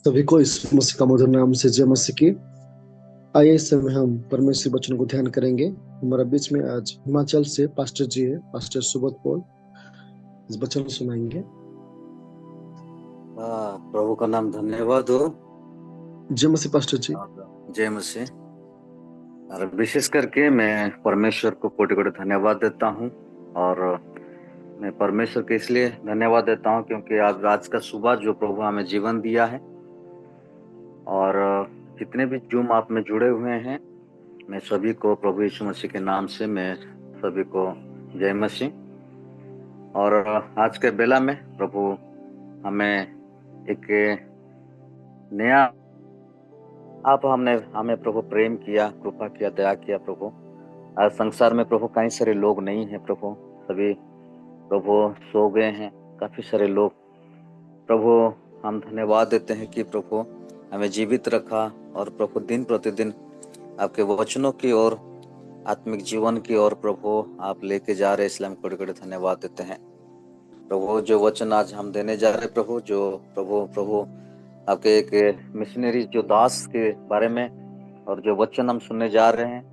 सभी को इस मसीह का मधुर नाम से जय मसीह की। आइए इस समय हम परमेश्वर वचन को ध्यान करेंगे। हमारा बीच में आज हिमाचल से पास्टर जी है, पास्टर सुबोध पॉल इस वचन सुनाएंगे। प्रभु का नाम धन्यवाद हो। जय मसीह पास्टर जी। जय मसीह। और विशेष करके मैं परमेश्वर को कोटि कोटि धन्यवाद देता हूँ। और मैं परमेश्वर के इसलिए धन्यवाद देता हूँ क्योंकि आज का सुबह जो प्रभु हमें जीवन दिया है। और जितने भी जूम आप में जुड़े हुए हैं, मैं सभी को प्रभु यीशु मसीह के नाम से मैं सभी को जय मसीह। और आज के बेला में प्रभु हमें एक नया हमें प्रभु प्रेम किया, कृपा किया, दया किया। प्रभु आज संसार में प्रभु कई सारे लोग नहीं हैं प्रभु, सभी प्रभु सो गए हैं काफी सारे लोग। प्रभु हम धन्यवाद देते हैं कि प्रभु हमें जीवित रखा और प्रभु दिन प्रतिदिन आपके वचनों की ओर, आत्मिक जीवन की ओर प्रभु आप लेके जा रहे, इसलिए हम बड़े बड़े धन्यवाद देते हैं। प्रभु जो वचन आज हम देने जा रहे प्रभु, जो प्रभु आपके एक मिशनरी जो दास के बारे में, और जो वचन हम सुनने जा रहे हैं,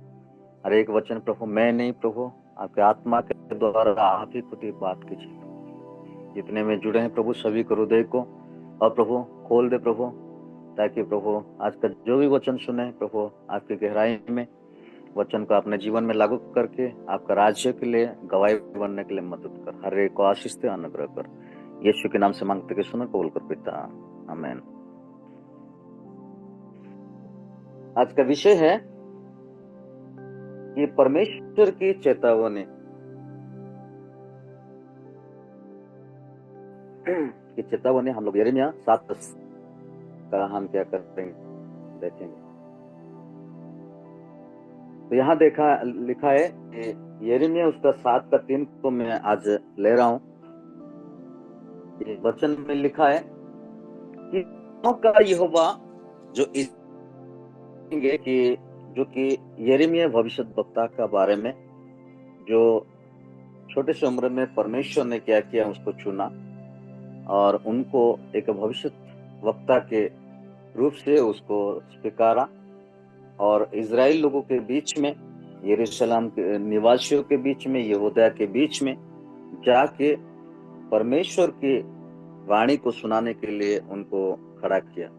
हर एक वचन प्रभु मैं नहीं, प्रभु आपके आत्मा के द्वारा आप ही खुद ही बात कीजिए। जितने में जुड़े हैं प्रभु सभी को हृदय को और प्रभु खोल दे प्रभु, ताकि प्रभु आज का जो भी वचन सुने प्रभु आपकी गहराई में वचन को अपने जीवन में लागू करके आपका राज्य के लिए गवाही बनने के लिए मदद कर। हर एक को आशीष दे, अनुग्रह कर। यीशु के नाम से मांगते के सुनो, कबूल कर पिता, आमीन। आज का विषय है कि परमेश्वर की चेतावनी। कि चेतावनी हम लोग यिर्मयाह 7:10 का हम क्या करते हैं देखेंगे। तो यहाँ लिखा है कि यिर्मयाह उसका 7:3 को मैं आज ले रहा हूं। वचन में लिखा है कि का यहोवा जो कि यिर्मयाह भविष्यद्वक्ता का बारे में, जो छोटे से उम्र में परमेश्वर ने क्या किया, उसको चुना और उनको एक भविष्यद्वक्ता के रूप से उसको स्वीकारा। और इजराइल लोगों के बीच में, यरूशलेम के निवासियों के बीच में, यहूदा के बीच में जाके परमेश्वर की वाणी को सुनाने के लिए उनको खड़ा किया।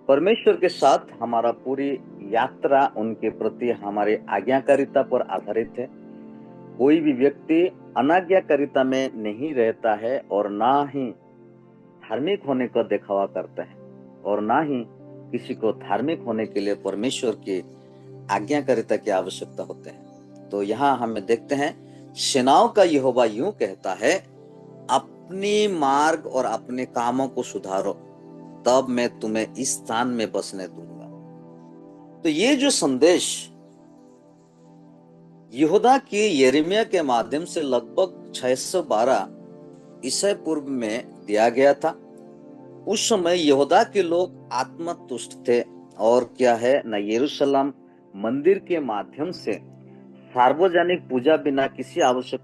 परमेश्वर के साथ हमारा पूरी यात्रा उनके प्रति हमारी आज्ञाकारिता पर आधारित है। कोई भी व्यक्ति अनाज्ञाकारिता में नहीं रहता है और ना ही धार्मिक होने का दिखावा करता है, और ना ही किसी को धार्मिक होने के लिए परमेश्वर की आज्ञाकारिता की आवश्यकता होते हैं। तो यहाँ हमें देखते हैं, सेनाओं का यहोवा यूं कहता है, अपनी मार्ग और अपने कामों को सुधारो, तब मैं तुम्हें इस स्थान में बसने दूंगा। तो ये जो संदेश यहूदा की यिर्मयाह के माध्यम से लगभग 612 ईसा पूर्व में दिया गया था। उस समय यहूदा के लोग आत्मतुष्ट थे और क्या है न, यरूशलेम मंदिर के माध्यम से सार्वजनिक पूजा बिना किसी आवश्यक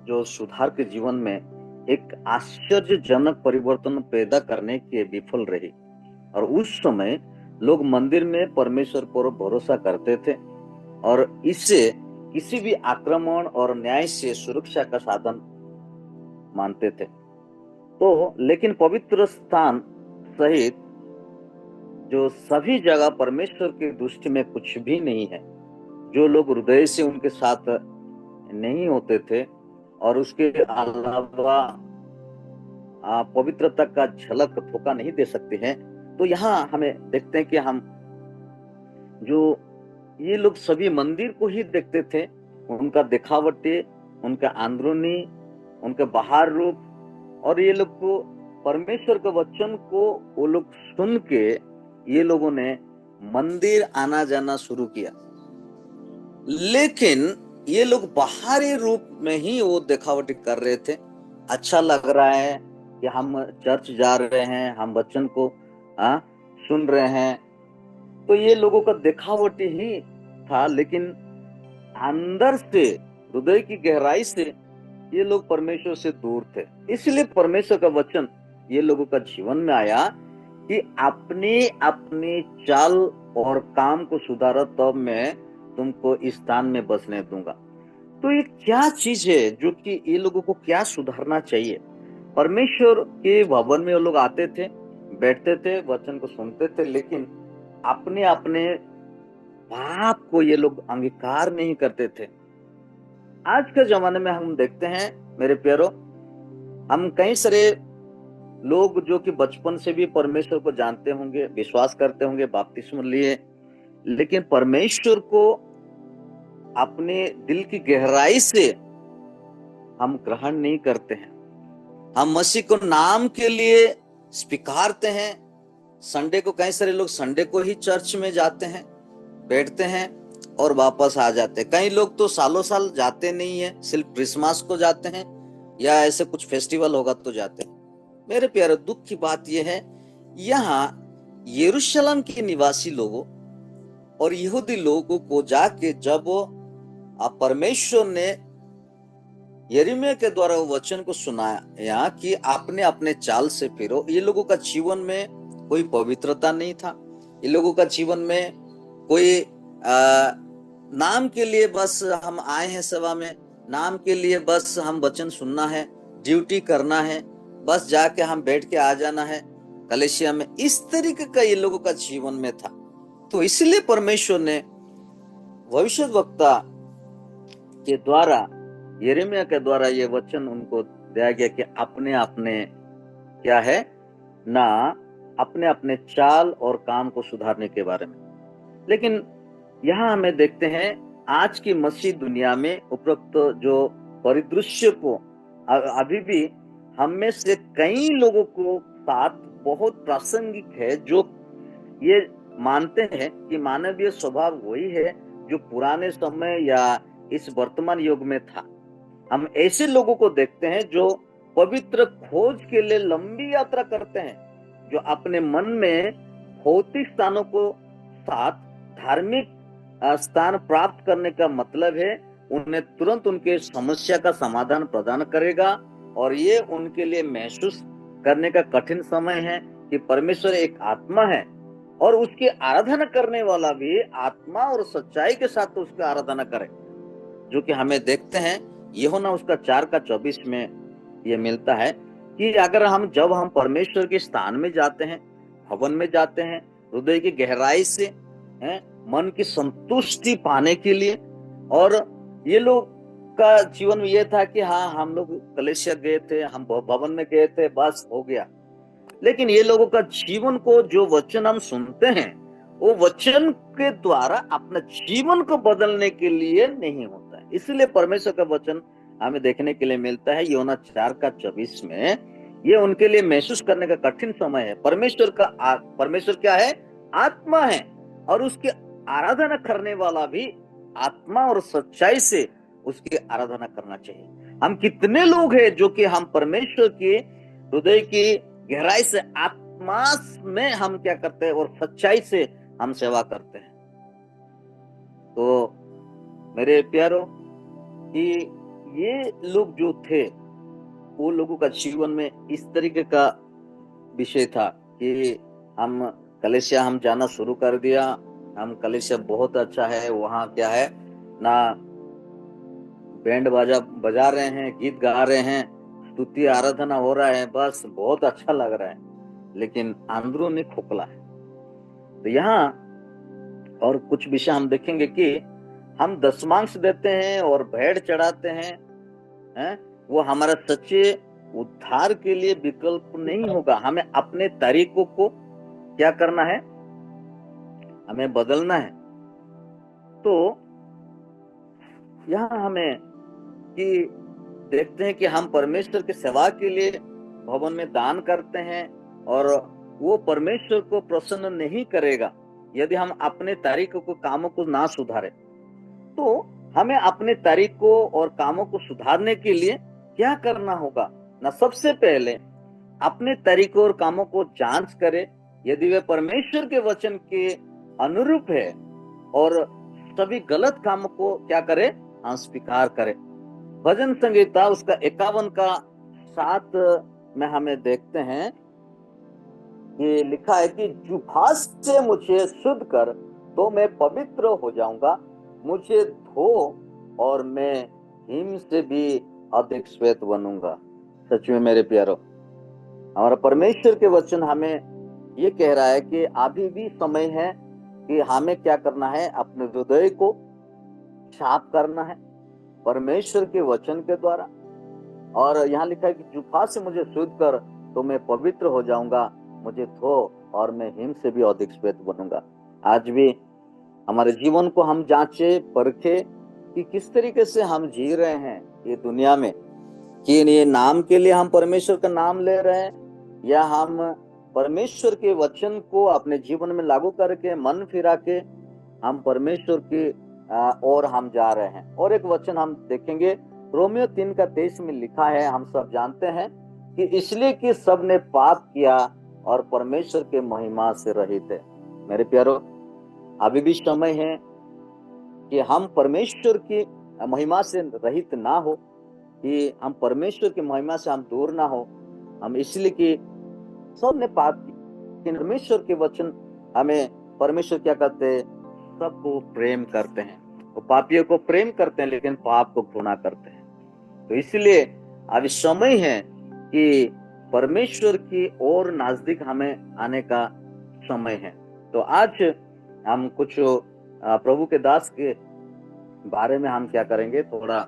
जो सुधार के जीवन में एक आश्चर्यजनक परिवर्तन पैदा करने के विफल रही। और उस समय लोग मंदिर में परमेश्वर पर भरोसा करते थे और इससे किसी भी आक्रमण और न्याय से सुरक्षा का साधन मानते थे। तो लेकिन पवित्र स्थान सहित जो सभी जगह परमेश्वर की दृष्टि में कुछ भी नहीं है। जो लोग हृदय से उनके साथ नहीं होते थे और उसके अलावा पवित्रता का झलक धोखा नहीं दे सकते हैं। तो यहाँ हमें देखते हैं कि हम जो ये लोग सभी मंदिर को ही देखते थे, उनका दिखावटी, उनका अंदरूनी, उनका बाहर रूप, और ये लोग को परमेश्वर के वचन को वो लोग सुन के ये लोगों ने मंदिर आना जाना शुरू किया। लेकिन ये लोग बाहरी रूप में ही वो दिखावटी कर रहे थे। अच्छा लग रहा है कि हम चर्च जा रहे हैं, हम वचन को सुन रहे हैं, तो ये लोगों का दिखावटी ही था। लेकिन अंदर से, हृदय की गहराई से ये लोग परमेश्वर से दूर थे। इसलिए परमेश्वर का वचन ये लोगों का जीवन में आया कि अपनी अपनी चाल और काम को सुधारो, तब मैं तुमको इस स्थान में बसने दूंगा। तो ये क्या चीज है जो कि ये लोगों को क्या सुधारना चाहिए? परमेश्वर के भवन में वो लोग आते थे, बैठते थे, वचन को सुनते थे, लेकिन अपने अपने पाप को ये लोग अंगीकार नहीं करते थे। आज के जमाने में हम देखते हैं मेरे प्यारो, हम कई सारे लोग जो कि बचपन से भी परमेश्वर को जानते होंगे, विश्वास करते होंगे, बपतिस्मा लिए, लेकिन परमेश्वर को अपने दिल की गहराई से हम ग्रहण नहीं करते हैं। हम मसीह को नाम के लिए स्वीकारते हैं। संडे को कई सारे लोग संडे को ही चर्च में जाते हैं, बैठते हैं और वापस आ जाते हैं। कई लोग तो सालों साल जाते नहीं है, सिर्फ क्रिसमस को जाते हैं या ऐसे कुछ फेस्टिवल होगा तो जाते हैं। मेरे प्यारे, दुख की बात यह है, यहाँ यरूशलेम के निवासी लोगों और यहूदी लोगों को जाके जब परमेश्वर ने यिर्मयाह के द्वारा वो वचन को सुनाया कि आपने अपने चाल से फिरो, ये लोगों का जीवन में कोई पवित्रता नहीं था। ये लोगों का जीवन में कोई नाम के लिए बस हम आए हैं सेवा में, नाम के लिए बस हम वचन सुनना है, ड्यूटी करना है, बस जाके हम बैठ के आ जाना है कलीसिया में, इस तरीके का ये लोगों का जीवन में था। तो इसलिए परमेश्वर ने भविष्यद्वक्ता के द्वारा, यिर्मयाह के द्वारा ये वचन उनको दिया गया कि अपने अपने क्या है ना, अपने अपने चाल और काम को सुधारने के बारे में। लेकिन यहाँ हमें देखते हैं आज की मसीह दुनिया में उपरोक्त जो परिदृश्य को अभी भी हम में से कई लोगों को साथ बहुत प्रासंगिक है, जो ये मानते हैं कि मानवीय स्वभाव वही है जो पुराने समय या इस वर्तमान युग में था। हम ऐसे लोगों को देखते हैं जो पवित्र खोज के लिए लंबी यात्रा करते हैं, जो अपने मन में भौतिक स्थानों को साथ धार्मिक स्थान प्राप्त करने का मतलब है उन्हें तुरंत उनके समस्या का समाधान प्रदान करेगा। और ये उनके लिए महसूस करने का कठिन समय है कि परमेश्वर एक आत्मा है और उसकी आराधना करने वाला भी आत्मा और सच्चाई के साथ उसकी आराधना करे, जो कि हमें देखते हैं यूहन्ना उसका 4:24 में ये मिलता है कि अगर जब हम परमेश्वर के स्थान में जाते हैं, भवन में जाते हैं, हृदय की गहराई से मन की संतुष्टि पाने के लिए, और ये लोग का जीवन ये था कि हाँ, हम लोग कलीसिया गए थे, हम भवन में गए थे, बस हो गया। लेकिन ये लोगों का जीवन को जो वचन हम सुनते हैं, वो वचन के द्वारा अपना जीवन को बदलने के लिए नहीं होता है। इसलिए परमेश्वर का वचन हमें देखने के लिए मिलता है यूहन्ना 4:24 में। ये उनके लिए महसूस करने का कठिन समय है। परमेश्वर क्या है? आत्मा है, और उसकी आराधना करने वाला भी आत्मा और सच्चाई से उसकी आराधना करना चाहिए। हम कितने लोग हैं जो कि हम परमेश्वर के हृदय की गहराई से, आत्मा में हम क्या करते हैं और सच्चाई से हम सेवा करते हैं। तो मेरे प्यारों, कि ये लोग जो थे, वो लोगों का जीवन में इस तरीके का विषय था कि हम कलीसिया हम जाना शुरू कर दिया, हम कलीसिया बहुत अच्छा है, वहाँ क्या है ना, बैंड बाजा बजा रहे हैं, गीत गा रहे हैं, स्तुति आराधना हो रहा है, बस बहुत अच्छा लग रहा है, लेकिन अंदरूनी खोखला है। तो यहाँ और कुछ विषय हम देखेंगे कि हम दशमांश देते हैं और भेड़ चढ़ाते हैं, वो हमारा सच्चे उद्धार के लिए विकल्प नहीं होगा। हमें अपने तरीकों को क्या करना है, हमें बदलना है। तो यहाँ हमें कि देखते हैं कि हम परमेश्वर की सेवा के लिए भवन में दान करते हैं, और वो परमेश्वर को प्रसन्न नहीं करेगा यदि हम अपने तरीकों को, कामों को ना सुधारे। तो हमें अपने तरीकों और कामों को सुधारने के लिए क्या करना होगा ना, सबसे पहले अपने तरीकों और कामों को जांच करें, यदि वे परमेश्वर के वचन के अनुरूप है, और सभी गलत कामों को क्या करें, स्वीकार करें। भजन संहिता उसका 51 का 7 में हमें देखते हैं ये लिखा है कि जुभास से मुझे शुद्ध कर तो मैं पवित्र हो जाऊंगा, मुझे धो और मैं हिम से भी अधिक श्वेत बनूंगा। सच में मेरे प्यारो, हमारा परमेश्वर के वचन हमें ये कह रहा है कि अभी भी समय है कि हमें क्या करना है, अपने हृदय को साफ करना है परमेश्वर के वचन के द्वारा। और यहाँ लिखा है कि जुफा से मुझे शुद्ध कर तो मैं पवित्र हो जाऊंगा, मुझे धो और मैं हिम से भी अधिक श्वेत बनूंगा। आज भी हमारे जीवन को हम जांचे परखे कि किस तरीके से हम जी रहे हैं ये दुनिया में, कि ये नाम के लिए हम परमेश्वर का नाम ले रहे हैं या हम परमेश्वर के वचन को अपने जीवन में लागू करके मन फिरा के हम परमेश्वर की ओर हम जा रहे हैं। और एक वचन हम देखेंगे, रोमियो 3:23 में लिखा है, हम सब जानते हैं कि इसलिए कि सब ने पाप किया और परमेश्वर के महिमा से रहित है। मेरे प्यारो, अभी भी समय है कि हम परमेश्वर की महिमा से रहित ना हो, कि हम परमेश्वर की महिमा से हम दूर ना हो। हम इसलिए कि सब ने पाप किया, परमेश्वर के वचन हमें, परमेश्वर क्या करते हैं, सबको प्रेम करते हैं। वो पापियों को प्रेम करते हैं लेकिन पाप को घृणा करते हैं। तो इसलिए अभी समय है कि परमेश्वर की और नजदीक हमें आने का समय है। तो आज हम कुछ प्रभु के दास के बारे में हम क्या करेंगे, थोड़ा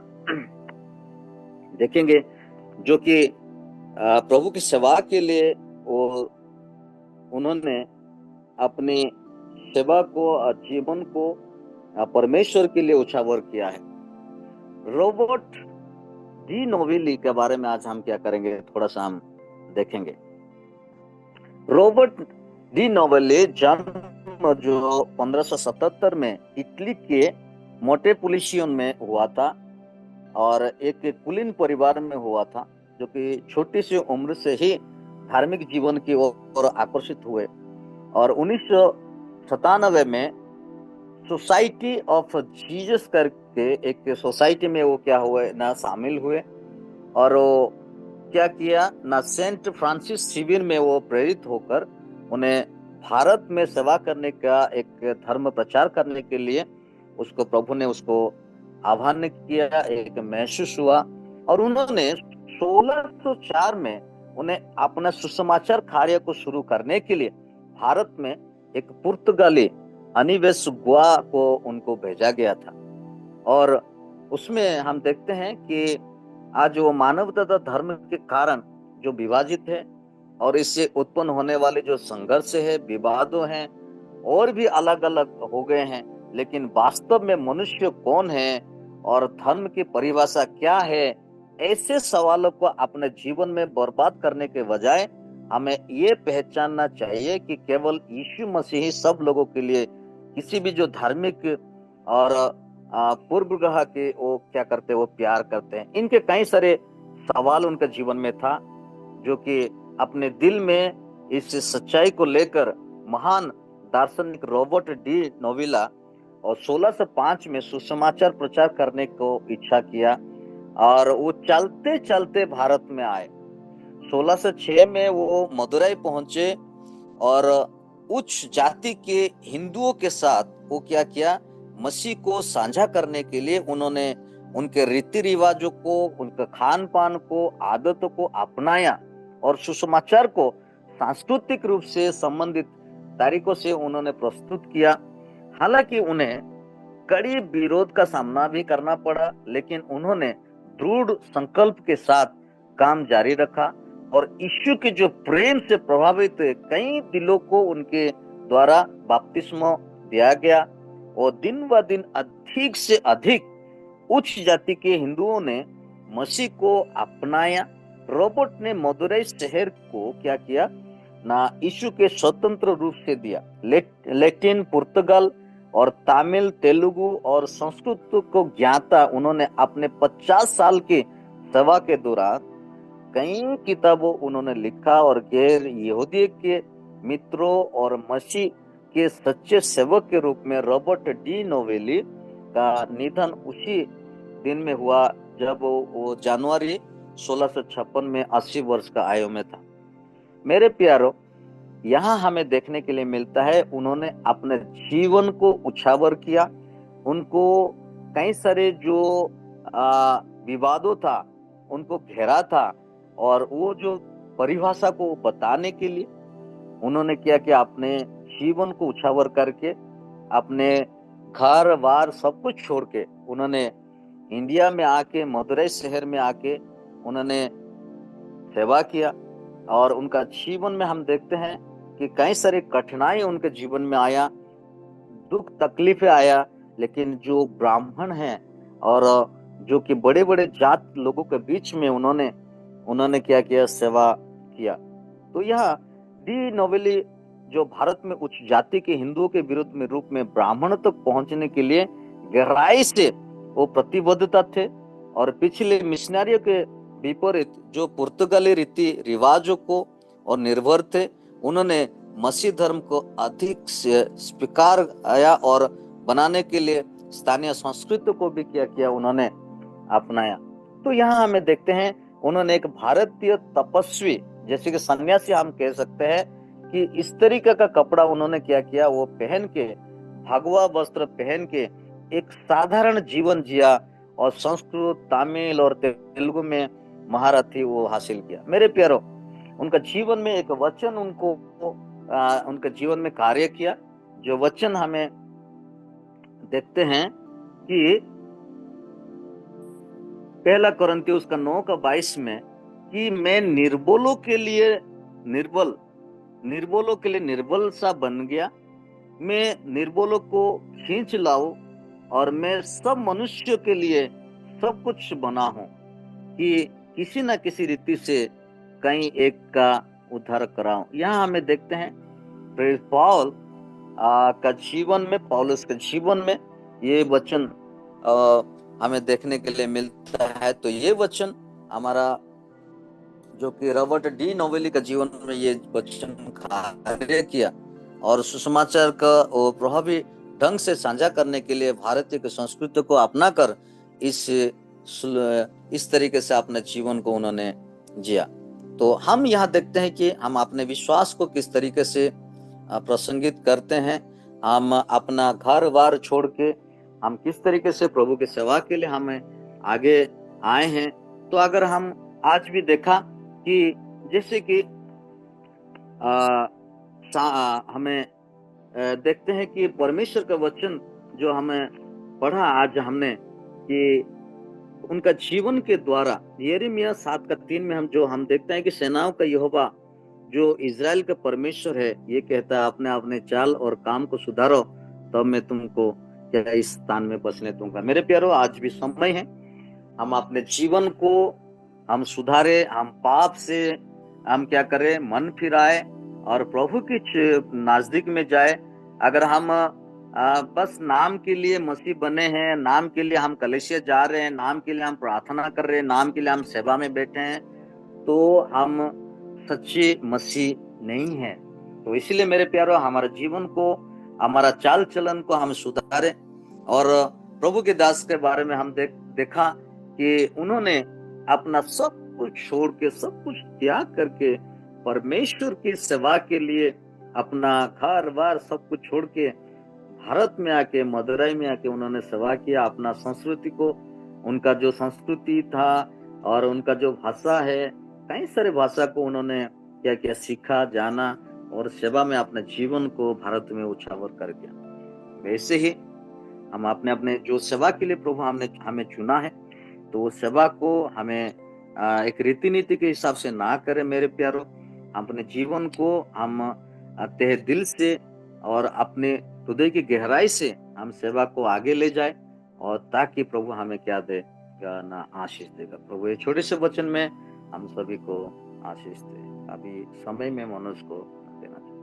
देखेंगे, जो कि प्रभु की सेवा के लिए वो उन्होंने अपनी सेवा को, जीवन को परमेश्वर के लिए उछावर किया है। रॉबर्ट डी नोवेली के बारे में आज हम क्या करेंगे, थोड़ा सा हम देखेंगे। रॉबर्ट डी नोवेली जन्म जो 1577 में इटली के मोंटेपुलिशियन में हुआ था और एक कुलीन परिवार में हुआ था, जो कि छोटी सी उम्र से ही धार्मिक जीवन की ओर आकर्षित हुए और 1997 में सोसाइटी ऑफ जीसस करके एक सोसाइटी में वो क्या हुए ना, शामिल हुए। और वो क्या किया ना, सेंट फ्रांसिस शिविर में वो प्रेरित होकर उन्हें भारत में सेवा करने का, एक धर्म प्रचार करने के लिए उसको प्रभु ने उसको आह्वान किया, एक महसूस हुआ। और उन्होंने 1604 में उन्हें अपना सुसमाचार कार्य को शुरू करने के लिए भारत में एक पुर्तगाली अनिवेश गुआ को उनको भेजा गया था। और उसमें हम देखते हैं कि आज वो मानव तथा धर्म के कारण जो विभाजित है और इससे उत्पन्न होने वाले जो संघर्ष है, विवादों हैं और भी अलग अलग हो गए हैं, लेकिन वास्तव में मनुष्य कौन है और धर्म की परिभाषा क्या है, ऐसे सवालों को अपने जीवन में बर्बाद करने के बजाय हमें ये पहचानना चाहिए कि केवल यीशु मसीह ही सब लोगों के लिए, किसी भी जो धार्मिक और पूर्वग्रह के वो क्या करते हैं, वो प्यार करते हैं। इनके कई सारे सवाल उनके जीवन में था, जो कि अपने दिल में इस सच्चाई को लेकर महान दार्शनिक रॉबर्ट डी नोवेला और 1605 में सुसमाचार प्रचार करने को इच्छा किया और वो चलते चलते भारत में आए। 1606 में वो मदुरई पहुंचे और उच्च जाति के हिंदुओं के साथ वो क्या किया, मसीह को साझा करने के लिए उन्होंने उनके रीति रिवाजों को, उनके खान पान को, आदतों को अपनाया और सुसमाचार को सांस्कृतिक रूप से संबंधित तरीकों से उन्होंने प्रस्तुत किया। हालांकि उन्हें कड़ी विरोध का सामना भी करना पड़ा, लेकिन उन्होंने दृढ़ संकल्प के साथ काम जारी रखा और यीशु के जो प्रेम से प्रभावित कई दिलों को उनके द्वारा बपतिस्मा दिया गया और दिन ब दिन अधिक से अधिक उच्च जाति के हिंदुओं ने मसीह को अपनाया। रॉबर्ट ने मदुरई शहर को क्या किया ना, यीशु के स्वतंत्र रूप से दिया। लैटिन, पुर्तगाल और तमिल, तेलुगु और संस्कृत को ज्ञाता उन्होंने अपने 50 साल की सेवा के दौरान कई किताबों उन्होंने लिखा और गैर यहूदी के मित्रों और मसीह के सच्चे सेवक के रूप में रॉबर्ट डी नोवेली का निधन उसी दिन में हुआ जब वो जनवरी 1656 में 80 वर्ष का आयु में था। मेरे प्यारो, यहाँ हमें देखने के लिए मिलता है उन्होंने अपने जीवन को उछावर किया। उनको कई सारे जो विवादों था उनको घेरा था, और वो जो परिभाषा को बताने के लिए उन्होंने क्या किया, अपने जीवन को उछावर करके अपने घर बार सब कुछ छोड़ के उन्होंने इंडिया में आके, मदुरई शहर में आके उन्होंने सेवा किया। और उनका जीवन में हम देखते हैं कि कई सारी कठिनाई उनके जीवन में आया, दुख तकलीफें आया, लेकिन जो ब्राह्मण हैं और जो कि बड़े बड़े जात लोगों के बीच में उन्होंने क्या किया, सेवा किया। तो यह डी नोवेली जो भारत में उच्च जाति के हिंदुओं के विरुद्ध में रूप में ब्राह्मण तक पहुंचने के लिए गहराई से वो प्रतिबद्धता थे, और पिछले मिशनरियों के विपरीत जो पुर्तगाली रीति रिवाजों को और निर्भर थे, उन्होंने मसीह धर्म को अधिक स्वीकार आया और बनाने के लिए स्थानीय संस्कृति को भी क्या किया, उन्होंने अपनाया। तो यहाँ हमें देखते हैं उन्होंने एक भारतीय तपस्वी, जैसे कि सन्यासी हम कह सकते हैं, कि इस तरीके का कपड़ा उन्होंने क्या किया, वो पहन के, भगवा वस्त्र पहन के एक साधारण जीवन जिया, और संस्कृत, तमिल और तेलुगु में महारथी वो हासिल किया। मेरे प्यारो, उनका जीवन में एक वचन उनके जीवन में कार्य किया, जो वचन हमें देखते हैं कि पहला कुरिन्थियों उसका 9:22 में, कि मैं निर्बलों के लिए निर्बल सा बन गया, मैं निर्बलों को खींच लाऊं, और मैं सब मनुष्य के लिए सब कुछ बना हूं, कि किसी न किसी रीति से कहीं एक का उद्धार कराऊं। यहाँ हमें देखते हैं पौल का जीवन में, पौलुस के जीवन में ये वचन हमें देखने के लिए मिलता है। तो ये वचन हमारा जो कि रॉबर्ट डी नोवेली का जीवन में ये वचन कार्य किया, और सुसमाचार का प्रभावी ढंग से साझा करने के लिए भारतीय की संस्कृति को अपनाकर इस तरीके से अपने जीवन को उन्होंने जिया। तो हम यहाँ देखते हैं कि हम अपने विश्वास को किस तरीके से प्रसंगित करते हैं, हम अपना घर बार छोड़ के हम किस तरीके से प्रभु की सेवा के लिए हमें आगे आए हैं। तो अगर हम आज भी देखा कि जैसे कि हमें देखते हैं कि परमेश्वर का वचन जो हमें पढ़ा आज हमने, कि उनका जीवन के द्वारा यिर्मयाह 7:3 में हम देखते हैं कि सेनाओं का यहोवा जो इज़राइल का परमेश्वर है, ये कहता है, अपने अपने चाल और काम को सुधारो, तब मैं तुमको क्या इस स्थान में बसने दूंगा। मेरे प्यारो, आज भी समय है हम अपने जीवन को हम सुधारे, हम पाप से हम क्या करें, मन फिराए और प्रभु के नजदीक में जाए। अगर हम बस नाम के लिए मसीह बने हैं, नाम के लिए हम कलीसिया जा रहे हैं, नाम के लिए हम प्रार्थना कर रहे हैं, नाम के लिए हम सेवा में बैठे हैं, तो हम सच्चे मसीह नहीं है। तो इसलिए मेरे प्यारो, हमारे जीवन को, हमारा चाल चलन को हम सुधारें। और प्रभु के दास के बारे में हम देखा कि उन्होंने अपना सब कुछ छोड़ के, सब कुछ त्याग करके परमेश्वर की सेवा के लिए अपना घर बार सब कुछ छोड़ के भारत में आके, मदुरई में आके उन्होंने सेवा किया। अपना संस्कृति को, उनका जो संस्कृति था और उनका जो भाषा है, कई सारे भाषा को उन्होंने क्या किया, सीखा, जाना, और सेवा में अपने जीवन को भारत में उछावर कर दिया। वैसे ही हम अपने अपने जो सेवा के लिए प्रभु हमें चुना है, तो वो सेवा को हमें एक रीति नीति के हिसाब से ना करें। मेरे प्यारो, अपने जीवन को हम तहे दिल से और अपने हृदय की गहराई से हम सेवा को आगे ले जाए, और ताकि प्रभु हमें क्या दे ना, आशीष देगा। प्रभु ये छोटे से वचन में हम सभी को आशीष दे। अभी समय में मनुष्य को देना चाहिए।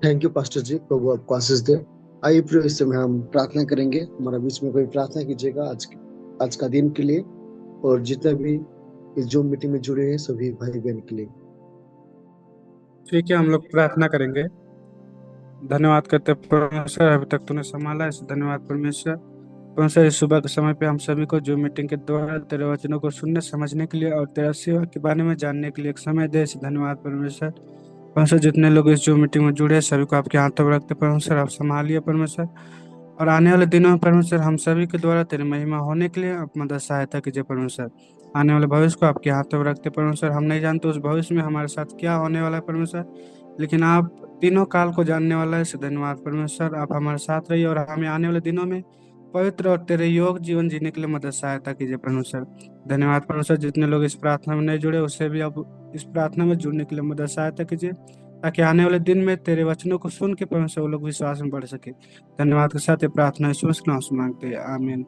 थैंक यू पास्टर जी, प्रभु आपको आशीष दे। आइए प्रिय, इस समय हम प्रार्थना करेंगे। हमारा बीच में कोई प्रार्थना कीजिएगा आज का दिन के लिए, और जितने भी इस जूम मीटिंग में जुड़े हैं सभी भाई बहन के लिए। ठीक है, हम लोग प्रार्थना करेंगे। धन्यवाद करते परमेश्वर, अभी तक तूने संभाला है, धन्यवाद परमेश्वर। परमेश्वर इस सुबह के समय पे हम सभी को जो मीटिंग के द्वारा तेरे वचनों को सुनने समझने के लिए और तेरा सेवा के बारे में जानने के लिए एक समय दे, इसे धन्यवाद परमेश्वर। परमेश्वर जितने लोग इस जो मीटिंग में जुड़े हैं, सभी को आपके हाथों में रखते परमेश्वर, आप संभालिए परमेश्वर। और आने वाले दिनों में परमेश्वर हम सभी के द्वारा तेरी महिमा होने के लिए आप मदद सहायता कीजिए परमेश्वर। आने वाले भविष्य को आपके हाथों में रखते परमेश्वर। हम नहीं जानते उस भविष्य में हमारे साथ क्या होने वाला है परमेश्वर, लेकिन आप तीनों काल को जानने वाला है, इसे धन्यवाद परमेश्वर। आप हमारे साथ रहिए और हमें आने वाले दिनों में पवित्र और तेरे योग जीवन जीने के लिए मदद सहायता कीजिए परमेश्वर। धन्यवाद परमेश्वर। जितने लोग इस प्रार्थना में नहीं जुड़े, उससे भी आप इस प्रार्थना में जुड़ने के लिए मदद सहायता कीजिए, ताकि आने वाले दिन में तेरे वचनों को सुन के परमेश्वर वो लोग विश्वास में बढ़ सके। धन्यवाद के साथ ये प्रार्थना यीशु मसीह के नाम से मांगते हैं, आमीन।